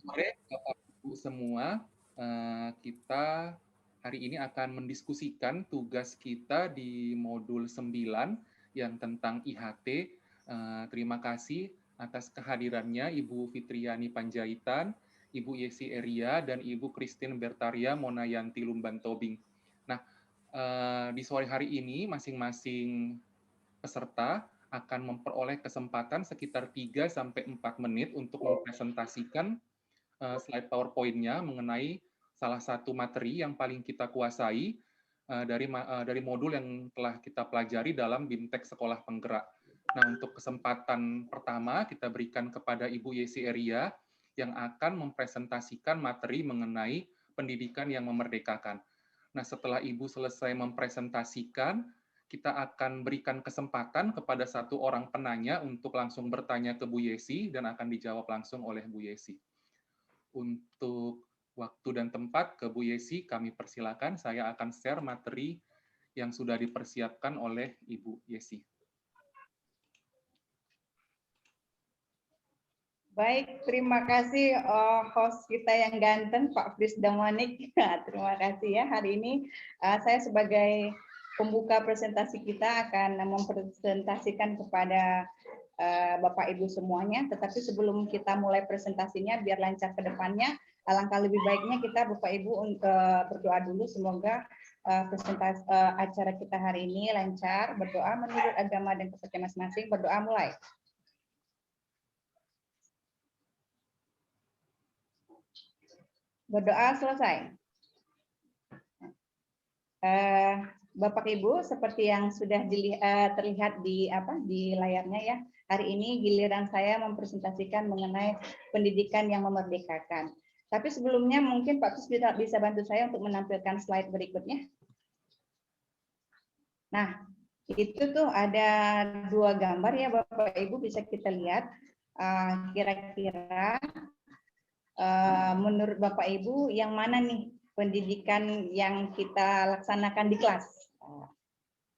Sore, Bapak Ibu semua. Kita hari ini akan mendiskusikan tugas kita di modul 9 yang tentang IHT. Terima kasih atas kehadirannya Ibu Fitriani Panjaitan, Ibu Yesi Eria, dan Ibu Christine Bertaria Monayanti Lumban Tobing. Nah, di sore hari ini masing-masing peserta akan memperoleh kesempatan sekitar 3-4 menit untuk mempresentasikan slide PowerPoint-nya mengenai salah satu materi yang paling kita kuasai dari modul yang telah kita pelajari dalam BIMTEK Sekolah Penggerak. Nah, untuk kesempatan pertama kita berikan kepada Ibu Yesi Eria yang akan mempresentasikan materi mengenai pendidikan yang memerdekakan. Nah, setelah Ibu selesai mempresentasikan, kita akan berikan kesempatan kepada satu orang penanya untuk langsung bertanya ke Bu Yesi dan akan dijawab langsung oleh Bu Yesi. Untuk waktu dan tempat ke Bu Yesi, kami persilakan. Saya akan share materi yang sudah dipersiapkan oleh Ibu Yesi. Baik, terima kasih host kita yang ganteng, Pak Fris Damanik. Terima kasih ya. Hari ini saya sebagai pembuka presentasi kita akan mempresentasikan kepada Bapak Ibu semuanya. Tetapi sebelum kita mulai presentasinya, biar lancar ke depannya, alangkah lebih baiknya kita Bapak Ibu berdoa dulu. Semoga presentasi acara kita hari ini lancar. Berdoa menurut agama dan kepercayaan masing-masing. Berdoa mulai. Berdoa selesai. Bapak Ibu, seperti yang sudah terlihat di layarnya ya, hari ini giliran saya mempresentasikan mengenai pendidikan yang memerdekakan. Tapi sebelumnya mungkin Pak Tus bisa bantu saya untuk menampilkan slide berikutnya. Nah, itu tuh ada dua gambar ya Bapak Ibu, bisa kita lihat. Kira-kira menurut Bapak Ibu yang mana nih pendidikan yang kita laksanakan di kelas?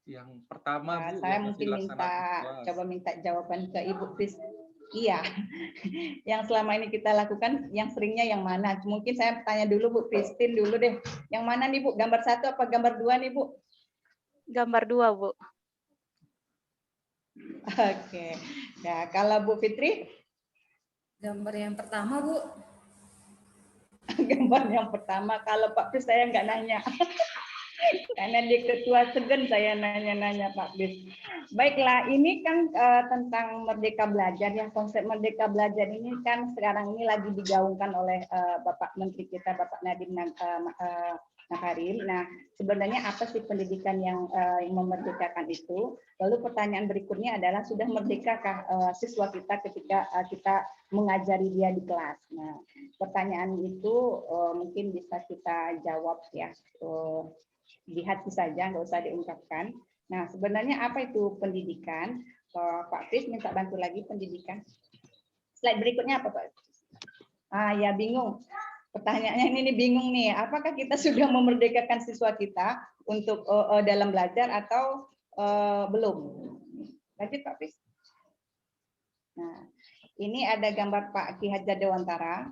Yang pertama, Bu, saya yang mungkin dilaksanakan minta jawaban ke Ibu Fris. Iya, yang selama ini kita lakukan, yang seringnya yang mana? Mungkin saya tanya dulu Bu Christine dulu deh. Yang mana nih Bu? Gambar 1 apa gambar 2 nih Bu? Gambar 2, Bu. Oke. Nah, kalau Bu Fitri? Gambar yang pertama, Bu. Gambar yang pertama. Kalau Pak Fris saya nggak nanya. Karena dia ketua segen saya nanya-nanya Pak Bis. Baiklah, ini kan tentang Merdeka Belajar ya. Konsep Merdeka Belajar ini kan sekarang ini lagi digaungkan oleh Bapak Menteri kita, Bapak Nadiem Makarim. Nah, sebenarnya apa sih pendidikan yang memerdekakan itu? Lalu pertanyaan berikutnya adalah sudah merdekakah siswa kita ketika kita mengajari dia di kelas? Nah, pertanyaan itu mungkin bisa kita jawab ya. Di hati saja, nggak usah diungkapkan. Nah, sebenarnya apa itu pendidikan? Pak Kris minta bantu lagi pendidikan. Slide berikutnya apa Pak? Ya bingung. Pertanyaannya ini bingung nih. Apakah kita sudah memerdekakan siswa kita untuk dalam belajar atau belum? Lanjut Pak Kris. Nah, ini ada gambar Pak Ki Hajar Dewantara.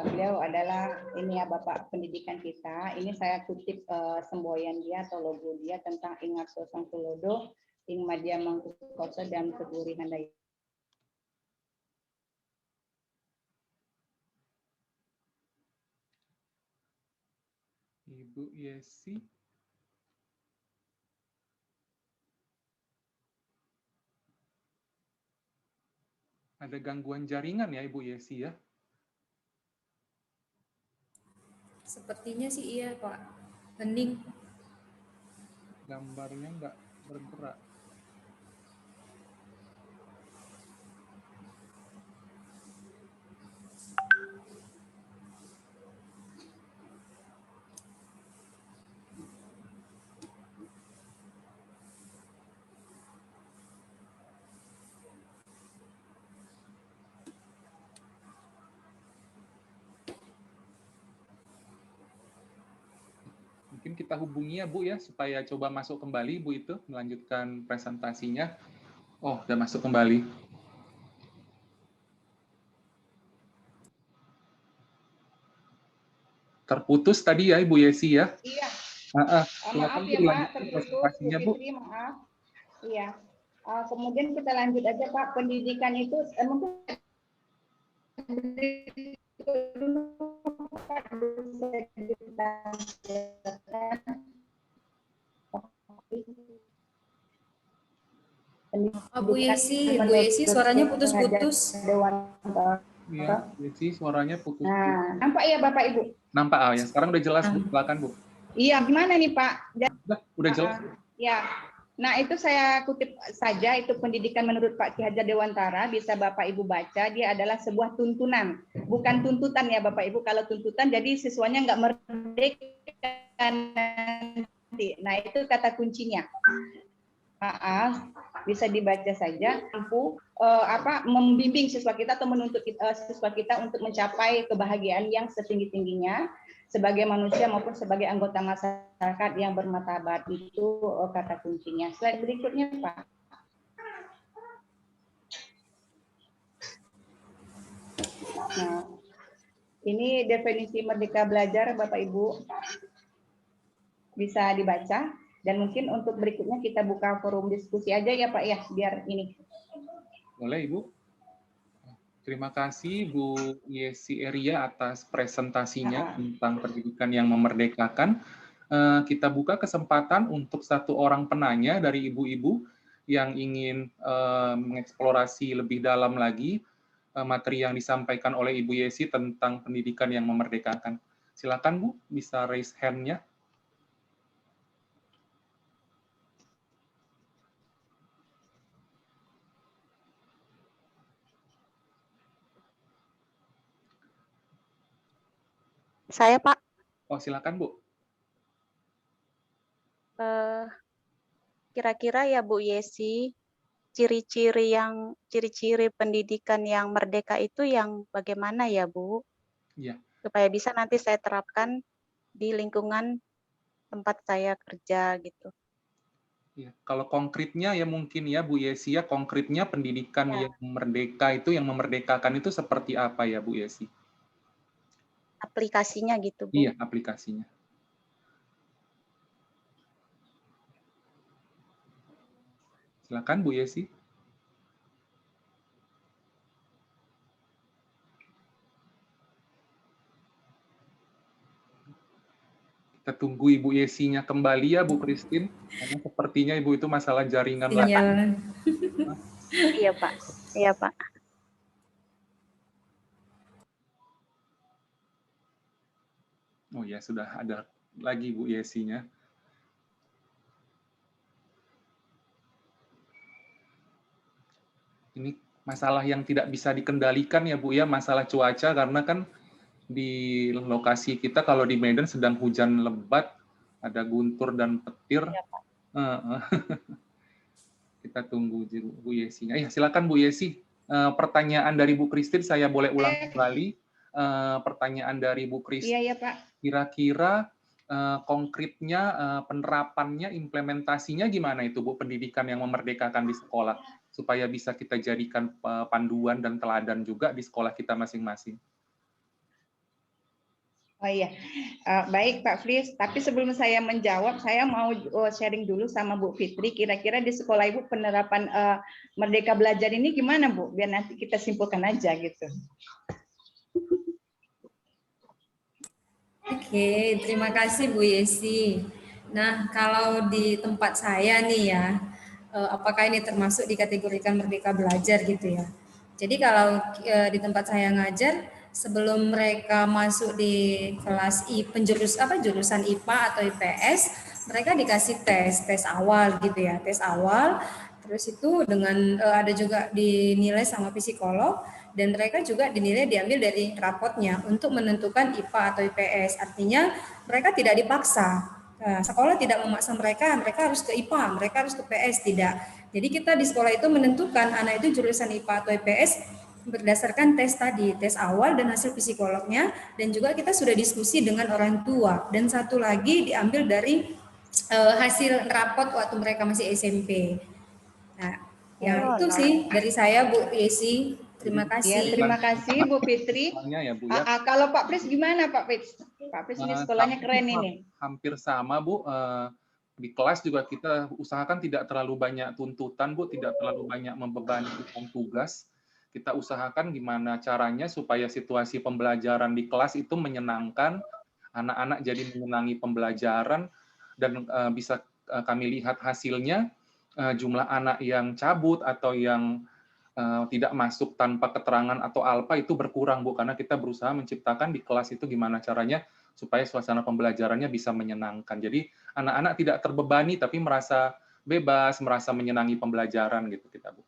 Beliau adalah ini ya Bapak pendidikan kita. Ini saya kutip semboyan dia atau logo dia tentang Ingat Sosang Tulodo, Ing Madya Mangkukoso dan Keduri Handai. Ibu Yesi. Ada gangguan jaringan ya Ibu Yesi ya? Sepertinya sih iya, Pak. Hening. Gambarnya nggak bergerak. Mungkin kita hubungi ya Bu ya, supaya coba masuk kembali Bu itu, melanjutkan presentasinya. Oh, udah masuk kembali. Terputus tadi ya Ibu Yesi ya. Iya. Silakan Maaf ya Bu, Pak, lanjutkan terputus presentasinya Bu. Fitri, maaf. Iya. Kemudian kita lanjut aja Pak, pendidikan itu mungkin Bu Yesi suaranya putus-putus. Iya, Yesi suaranya putus. Nah, nampak ya Bapak Ibu? Nampak ya. Sekarang udah jelas Bu, silakan Bu. Iya, gimana nih Pak? Udah jelas. Ya. Nah, itu saya kutip saja, itu pendidikan menurut Pak Ki Hajar Dewantara, bisa Bapak Ibu baca, dia adalah sebuah tuntunan, bukan tuntutan ya Bapak Ibu. Kalau tuntutan jadi siswanya nggak merdeka nanti. Nah, itu kata kuncinya. Bisa dibaca saja, mampu membimbing siswa kita atau menuntut siswa kita untuk mencapai kebahagiaan yang setinggi-tingginya sebagai manusia maupun sebagai anggota masyarakat yang bermartabat. Itu kata kuncinya. Slide berikutnya Pak. Nah, ini definisi merdeka belajar Bapak Ibu, bisa dibaca. Dan mungkin untuk berikutnya kita buka forum diskusi aja ya Pak ya, biar ini. Boleh Ibu. Terima kasih Bu Yesi Eria atas presentasinya tentang pendidikan yang memerdekakan. Kita buka kesempatan untuk satu orang penanya dari ibu-ibu yang ingin mengeksplorasi lebih dalam lagi materi yang disampaikan oleh Ibu Yesi tentang pendidikan yang memerdekakan. Silakan Bu, bisa raise hand-nya. Saya Pak. Oh, silakan Bu. Kira-kira ya Bu Yesi, ciri-ciri pendidikan yang merdeka itu yang bagaimana ya Bu? Iya. Supaya bisa nanti saya terapkan di lingkungan tempat saya kerja gitu. Ya, kalau konkretnya ya mungkin ya Bu Yesi ya, konkretnya pendidikan yang merdeka itu, yang memerdekakan itu seperti apa ya Bu Yesi? Aplikasinya gitu Bu. Iya, aplikasinya. Silakan Bu Yesi. Kita tunggu Ibu Yesinya kembali ya Bu Christine, karena sepertinya Ibu itu masalah jaringan Iya, lagi. Iya Pak. Iya Pak. Oh ya, sudah ada lagi Bu Yesinya. Ini masalah yang tidak bisa dikendalikan ya Bu ya, masalah cuaca, karena kan di lokasi kita kalau di Medan sedang hujan lebat, ada guntur dan petir. Ya, Pak. Kita tunggu Bu Yesinya. Ya, silakan Bu Yesi. Pertanyaan dari Bu Christine saya boleh ulang kembali. Pertanyaan dari Bu Christine. Iya ya Pak. Kira-kira konkretnya, penerapannya, implementasinya gimana itu Bu, pendidikan yang memerdekakan di sekolah, supaya bisa kita jadikan panduan dan teladan juga di sekolah kita masing-masing. Oh iya, baik Pak Fris. Tapi sebelum saya menjawab, saya mau sharing dulu sama Bu Fitri. Kira-kira di sekolah Ibu penerapan Merdeka Belajar ini gimana Bu? Biar nanti kita simpulkan aja gitu. Oke, terima kasih Bu Yesi. Nah, kalau di tempat saya nih ya, apakah ini termasuk dikategorikan Merdeka Belajar gitu ya? Jadi kalau di tempat saya ngajar, sebelum mereka masuk di kelas jurusan IPA atau IPS, mereka dikasih tes awal gitu ya, tes awal. Terus itu dengan ada juga dinilai sama psikolog, dan mereka juga diambil dari rapotnya untuk menentukan IPA atau IPS. Artinya mereka tidak dipaksa. Sekolah tidak memaksa mereka harus ke IPA, mereka harus ke PS, tidak. Jadi kita di sekolah itu menentukan anak itu jurusan IPA atau IPS berdasarkan tes tadi, tes awal dan hasil psikolognya, dan juga kita sudah diskusi dengan orang tua. Dan satu lagi diambil dari hasil rapot waktu mereka masih SMP. Nah, ya itu sih dari saya Bu Yesi. Terima Ya, kasih. terima kasih Bu Fitri. Ya, Bu, ya. Kalau Pak Pris gimana Pak Pris? Pak Pris ini sekolahnya keren ini. Hampir sama Bu. Di kelas juga kita usahakan tidak terlalu banyak tuntutan Bu, tidak terlalu banyak membebani tugas. Kita usahakan gimana caranya supaya situasi pembelajaran di kelas itu menyenangkan, anak-anak jadi menyenangi pembelajaran, dan bisa kami lihat hasilnya, jumlah anak yang cabut atau yang tidak masuk tanpa keterangan atau alpa itu berkurang Bu, karena kita berusaha menciptakan di kelas itu gimana caranya supaya suasana pembelajarannya bisa menyenangkan. Jadi anak-anak tidak terbebani tapi merasa bebas, merasa menyenangi pembelajaran gitu kita Bu.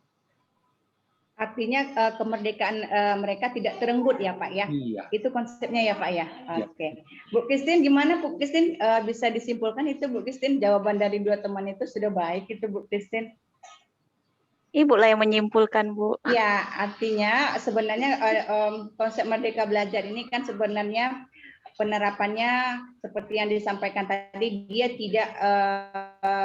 Artinya kemerdekaan mereka tidak terenggut ya Pak ya? Iya. Itu konsepnya ya Pak ya? Iya. Oke. Bu Christine gimana Bu Christine, bisa disimpulkan itu Bu Christine, jawaban dari dua teman itu sudah baik itu Bu Christine? Ibu lah yang menyimpulkan, Bu. Ya, artinya sebenarnya konsep Merdeka Belajar ini kan sebenarnya penerapannya seperti yang disampaikan tadi, dia tidak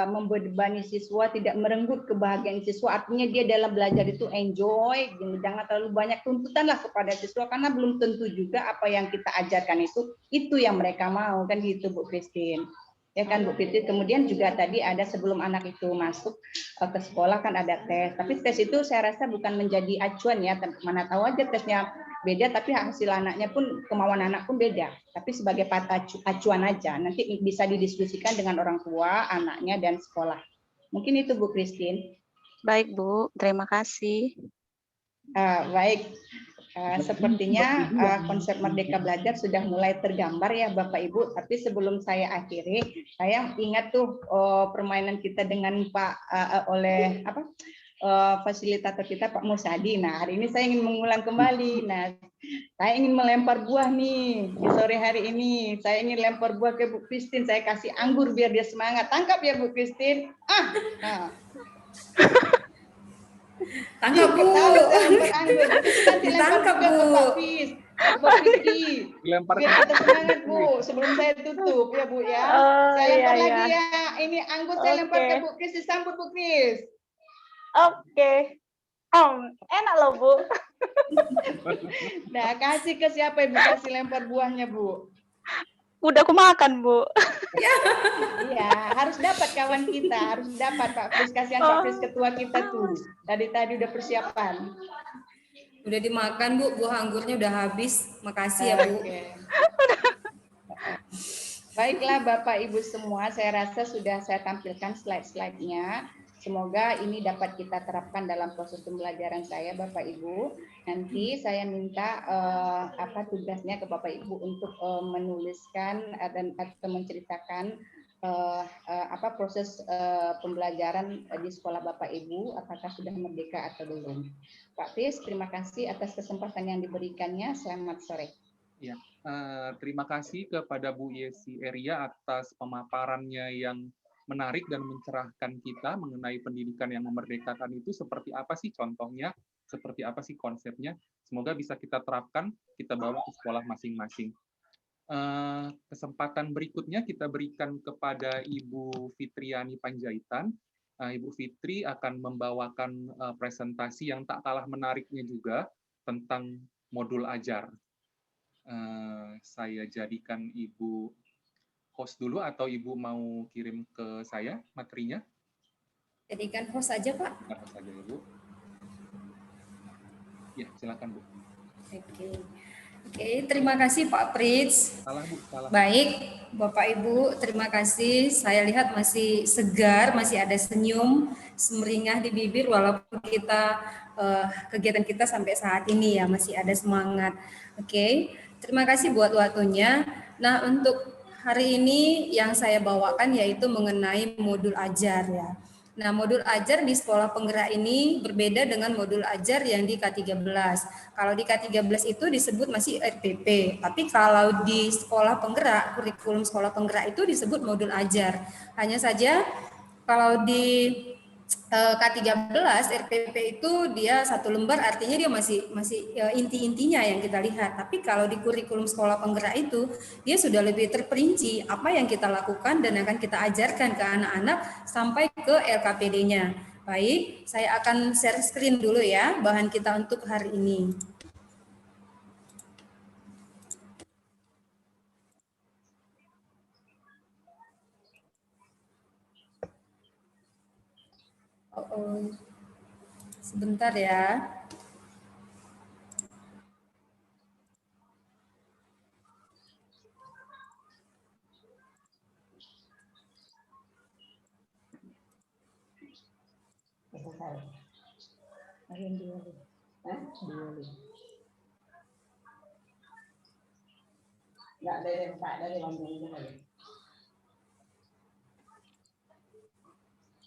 membebani siswa, tidak merenggut kebahagiaan siswa. Artinya dia dalam belajar itu enjoy, jangan terlalu banyak tuntutan lah kepada siswa, karena belum tentu juga apa yang kita ajarkan itu yang mereka mau, kan gitu Bu Christine. Ya kan Bu Fitri. Kemudian juga tadi ada sebelum anak itu masuk ke sekolah kan ada tes, tapi tes itu saya rasa bukan menjadi acuan ya, mana tahu aja tesnya beda tapi hasil anaknya pun, kemauan anak pun beda, tapi sebagai acuan aja, nanti bisa didiskusikan dengan orang tua, anaknya, dan sekolah. Mungkin itu Bu Christine. Baik Bu, terima kasih. Baik. Sepertinya konsep Merdeka Belajar sudah mulai tergambar ya Bapak Ibu, tapi sebelum saya akhiri, saya ingat tuh permainan kita dengan fasilitator kita Pak Musadi. Nah, hari ini saya ingin mengulang kembali. Nah, saya ingin melempar buah nih di sore hari ini. Saya ingin lempar buah ke Bu Christine, saya kasih anggur biar dia semangat. Tangkap ya Bu Christine. Nah. Tangkap Bu. Ditangkap Bu. Pak Fitri. Dilempar biar kita semangat Bu. Sebelum saya tutup ya Bu ya. Saya lempar lagi ya. Ini anggur saya lempar ke Bu Kris. Disambut Bu Kris. Oke. Enak loh Bu. Nah, kasih ke siapa Ibu kasih lempar buahnya Bu? Udah aku makan Bu. Iya, harus dapat kawan kita, harus dapat Pak Kris. Kasihan Pak Kris ketua kita tuh. Tadi udah persiapan. Udah dimakan Bu, buah anggurnya udah habis. Makasih ya Bu. Baiklah Bapak Ibu semua, saya rasa sudah saya tampilkan slide-slide-nya. Semoga ini dapat kita terapkan dalam proses pembelajaran saya Bapak Ibu. Nanti saya minta tugasnya ke Bapak Ibu untuk menuliskan dan atau menceritakan proses pembelajaran di sekolah Bapak Ibu, apakah sudah merdeka atau belum. Pak Kris, terima kasih atas kesempatan yang diberikannya. Selamat sore. Ya, terima kasih kepada Bu Yesi Eria atas pemaparannya yang menarik dan mencerahkan kita mengenai pendidikan yang memerdekakan itu seperti apa sih contohnya, seperti apa sih konsepnya. Semoga bisa kita terapkan, kita bawa ke sekolah masing-masing. Kesempatan berikutnya kita berikan kepada Ibu Fitriani Panjaitan. Ibu Fitri akan membawakan presentasi yang tak kalah menariknya juga tentang modul ajar. Saya jadikan Ibu host dulu atau Ibu mau kirim ke saya materinya? Jadikan host aja Pak. Host aja ya Bu. Ya, silakan Bu. Oke, terima kasih Pak Prits. Salah Bu, salah. Baik, Bapak Ibu, terima kasih. Saya lihat masih segar, masih ada senyum, semeringah di bibir walaupun kita kegiatan kita sampai saat ini ya masih ada semangat. Oke, terima kasih buat waktunya. Nah, untuk hari ini yang saya bawakan yaitu mengenai modul ajar ya. Nah, modul ajar di sekolah penggerak ini berbeda dengan modul ajar yang di K13. Kalau di K13 itu disebut masih RPP, tapi kalau di sekolah penggerak, kurikulum sekolah penggerak itu disebut modul ajar. Hanya saja kalau di K13 RPP itu dia satu lembar, artinya dia masih inti-intinya yang kita lihat. Tapi kalau di kurikulum sekolah penggerak itu dia sudah lebih terperinci apa yang kita lakukan dan akan kita ajarkan ke anak-anak sampai ke LKPD-nya. Baik, saya akan share screen dulu ya bahan kita untuk hari ini. Sebentar ya.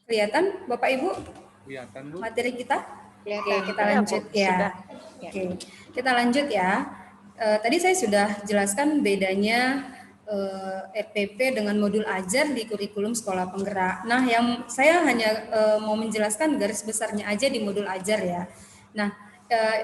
Kelihatan Bapak Ibu Kelihatan, Bu. materi kita? Oke, kita Ya, lanjut Bu. ya. Sudah. Oke, kita lanjut ya. Tadi saya sudah jelaskan bedanya RPP dengan modul ajar di kurikulum sekolah penggerak. Nah, yang saya hanya mau menjelaskan garis besarnya aja di modul ajar ya. Nah,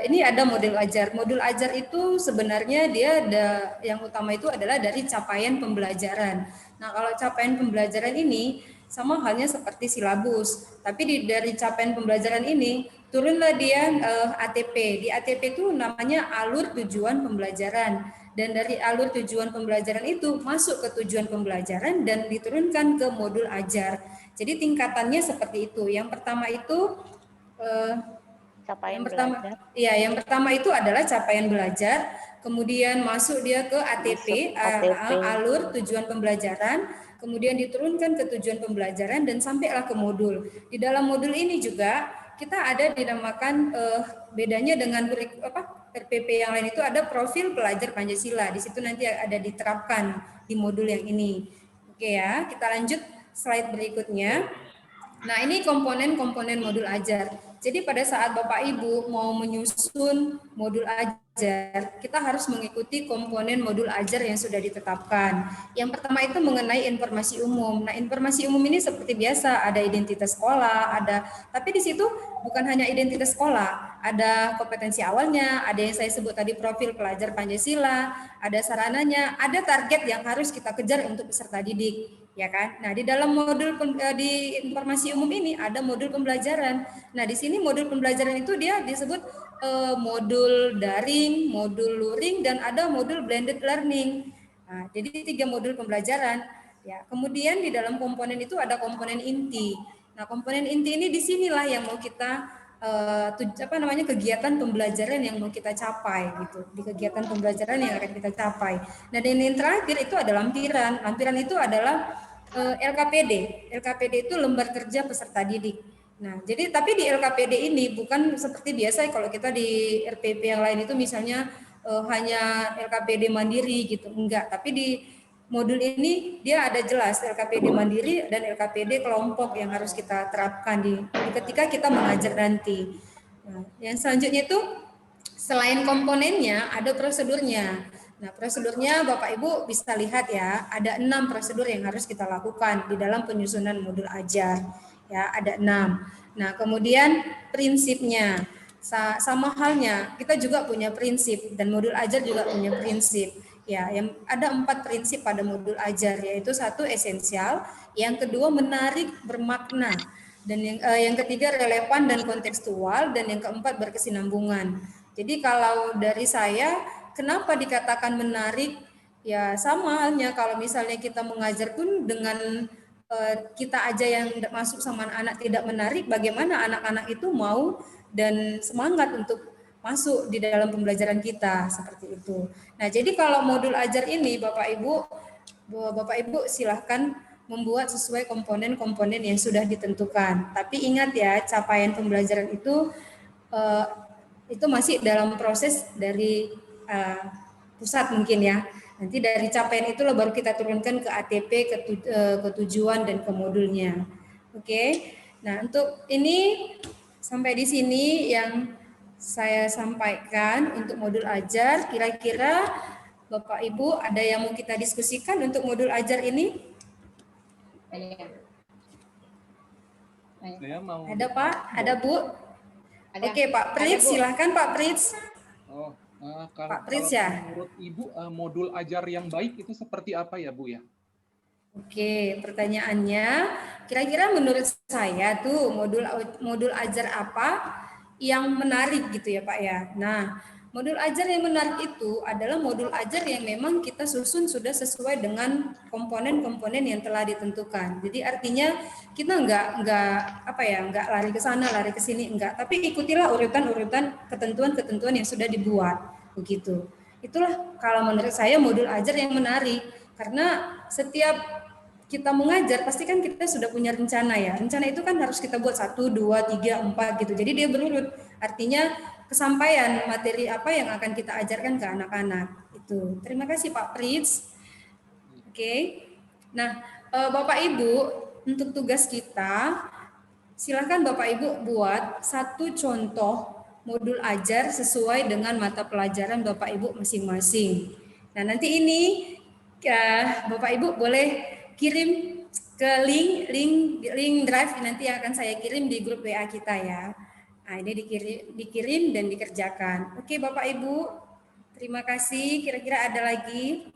ini ada modul ajar. Modul ajar itu sebenarnya dia ada yang utama itu adalah dari capaian pembelajaran. Nah, kalau capaian pembelajaran ini sama halnya seperti silabus, tapi dari capaian pembelajaran ini turunlah dia ATP. Di ATP itu namanya alur tujuan pembelajaran, dan dari alur tujuan pembelajaran itu masuk ke tujuan pembelajaran dan diturunkan ke modul ajar. Jadi tingkatannya seperti itu. Yang pertama itu Capaian belajar. belajar. Yang pertama itu adalah capaian belajar, kemudian masuk dia ke ATP, ATP. alur tujuan pembelajaran, kemudian diturunkan ke tujuan pembelajaran dan sampailah ke modul. Di dalam modul ini juga kita ada dinamakan bedanya dengan RPP yang lain itu ada profil pelajar Pancasila. Di situ nanti ada diterapkan di modul yang ini. Oke ya, kita lanjut slide berikutnya. Nah, ini komponen-komponen modul ajar. Jadi pada saat Bapak Ibu mau menyusun modul ajar, kita harus mengikuti komponen modul ajar yang sudah ditetapkan. Yang pertama itu mengenai informasi umum. Nah, informasi umum ini seperti biasa, ada identitas sekolah, tapi di situ bukan hanya identitas sekolah, ada kompetensi awalnya, ada yang saya sebut tadi profil pelajar Pancasila, ada sarananya, ada target yang harus kita kejar untuk peserta didik. Ya kan? Nah, di dalam modul di informasi umum ini ada modul pembelajaran. Nah, di sini modul pembelajaran itu dia disebut modul daring, modul luring, dan ada modul blended learning. Nah, jadi 3 modul pembelajaran. Ya, kemudian di dalam komponen itu ada komponen inti. Nah, komponen inti ini disinilah yang mau kita kegiatan pembelajaran yang mau kita capai gitu. Di kegiatan pembelajaran yang akan kita capai. Nah, dan yang terakhir itu ada lampiran. Lampiran itu adalah LKPD. LKPD itu lembar kerja peserta didik. Nah, jadi tapi di LKPD ini bukan seperti biasa kalau kita di RPP yang lain itu misalnya hanya LKPD mandiri gitu. Enggak, tapi di modul ini dia ada jelas LKPD mandiri dan LKPD kelompok yang harus kita terapkan ketika kita mengajar nanti. Nah, yang selanjutnya itu selain komponennya ada prosedurnya. Nah, prosedurnya Bapak Ibu bisa lihat ya, ada 6 prosedur yang harus kita lakukan di dalam penyusunan modul ajar. Ya, ada 6. Nah, kemudian prinsipnya sama halnya, kita juga punya prinsip dan modul ajar juga punya prinsip. Ya, yang ada 4 prinsip pada modul ajar, yaitu 1 esensial, yang kedua menarik, bermakna, dan yang ketiga relevan dan kontekstual, dan yang keempat berkesinambungan. Jadi kalau dari saya, kenapa dikatakan menarik? Ya sama halnya kalau misalnya kita mengajar pun dengan kita aja yang masuk sama anak-anak tidak menarik, bagaimana anak-anak itu mau dan semangat untuk masuk di dalam pembelajaran kita seperti itu. Nah, jadi kalau modul ajar ini Bapak Ibu silahkan membuat sesuai komponen-komponen yang sudah ditentukan. Tapi ingat ya, capaian pembelajaran itu masih dalam proses dari pusat mungkin ya. Nanti dari capaian itu baru kita turunkan ke ATP, ke tujuan dan ke modulnya. Oke. Nah, untuk ini sampai di sini yang saya sampaikan untuk modul ajar. Kira-kira Bapak Ibu ada yang mau kita diskusikan untuk modul ajar ini? Ada Pak? Ada Bu? Ada. Oke Pak Prits, silahkan Pak Prits. Kalau Pak Prits ya. Menurut Ibu modul ajar yang baik itu seperti apa ya Bu ya? Oke, pertanyaannya, kira-kira menurut saya tuh modul ajar apa yang menarik gitu ya Pak ya. Nah, modul ajar yang menarik itu adalah modul ajar yang memang kita susun sudah sesuai dengan komponen-komponen yang telah ditentukan. Jadi artinya kita nggak lari ke sana, lari ke sini, enggak. Tapi ikutilah urutan-urutan ketentuan-ketentuan yang sudah dibuat begitu. Itulah kalau menurut saya modul ajar yang menarik karena setiap kita mengajar pasti kan kita sudah punya rencana ya. Rencana itu kan harus kita buat 1, 2, 3, 4 gitu. Jadi dia berurut. Artinya kesampaian materi apa yang akan kita ajarkan ke anak-anak. Itu. Terima kasih Pak Pritz. Oke. Nah, Bapak Ibu untuk tugas kita silakan Bapak Ibu buat satu contoh modul ajar sesuai dengan mata pelajaran Bapak Ibu masing-masing. Nah, nanti ini Bapak Ibu boleh kirim ke link drive nanti yang akan saya kirim di grup WA kita ya. Nah, ini dikirim dan dikerjakan. Oke, Bapak Ibu. Terima kasih. Kira-kira ada lagi?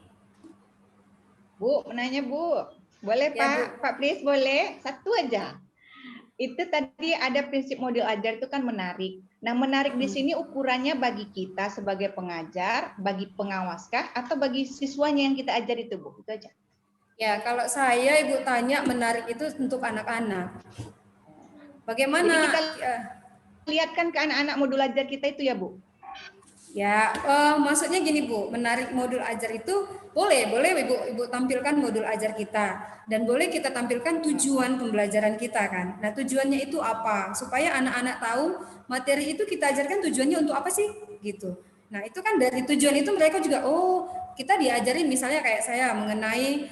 Bu, menanya Bu. Boleh Ya, Pak? Bu. Pak Pris boleh? Satu aja. Itu tadi ada prinsip modul ajar itu kan menarik. Nah, menarik di sini ukurannya bagi kita sebagai pengajar, bagi pengawaskah, atau bagi siswanya yang kita ajar itu, Bu? Itu aja. Ya, kalau saya Ibu tanya menarik itu untuk anak-anak. Bagaimana? Jadi kita lihatkan ke anak-anak modul ajar kita itu ya, Bu? Ya, maksudnya gini Bu, menarik modul ajar itu boleh Ibu tampilkan modul ajar kita dan boleh kita tampilkan tujuan pembelajaran kita kan. Nah, tujuannya itu apa? Supaya anak-anak tahu materi itu kita ajarkan tujuannya untuk apa sih gitu. Nah, itu kan dari tujuan itu mereka juga kita diajarin misalnya kayak saya mengenai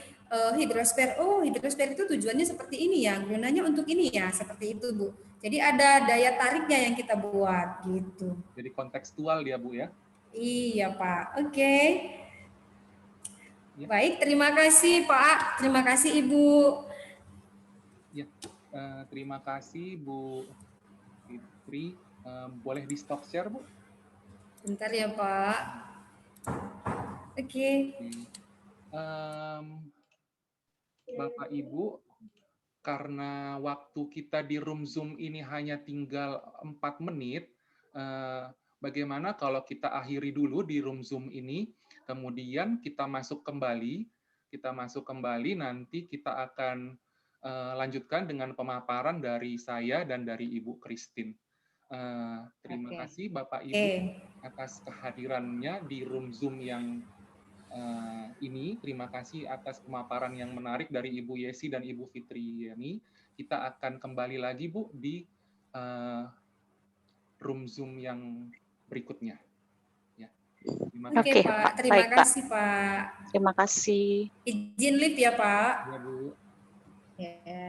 hidrosfer. Oh, hidrosfer itu tujuannya seperti ini ya, gunanya untuk ini ya, seperti itu Bu. Jadi ada daya tariknya yang kita buat gitu. Jadi kontekstual ya Bu ya. Iya Pak, oke. Ya. Baik, terima kasih Pak, terima kasih Ibu. Ya, terima kasih Bu Fitri. Boleh di stop share Bu? Bentar ya Pak. Oke. Bapak Ibu, karena waktu kita di room Zoom ini hanya tinggal 4 menit, bagaimana kalau kita akhiri dulu di room Zoom ini, kemudian kita masuk kembali, nanti kita akan lanjutkan dengan pemaparan dari saya dan dari Ibu Christine. Terima kasih Bapak Ibu atas kehadirannya di room Zoom yang ini. Terima kasih atas pemaparan yang menarik dari Ibu Yesi dan Ibu Fitriani. Kita akan kembali lagi Bu di room Zoom yang berikutnya. Ya. Terima kasih. Oke Pak, terima baik, kasih Pak. Terima kasih. Izin live ya Pak. Ya Bu. Ya.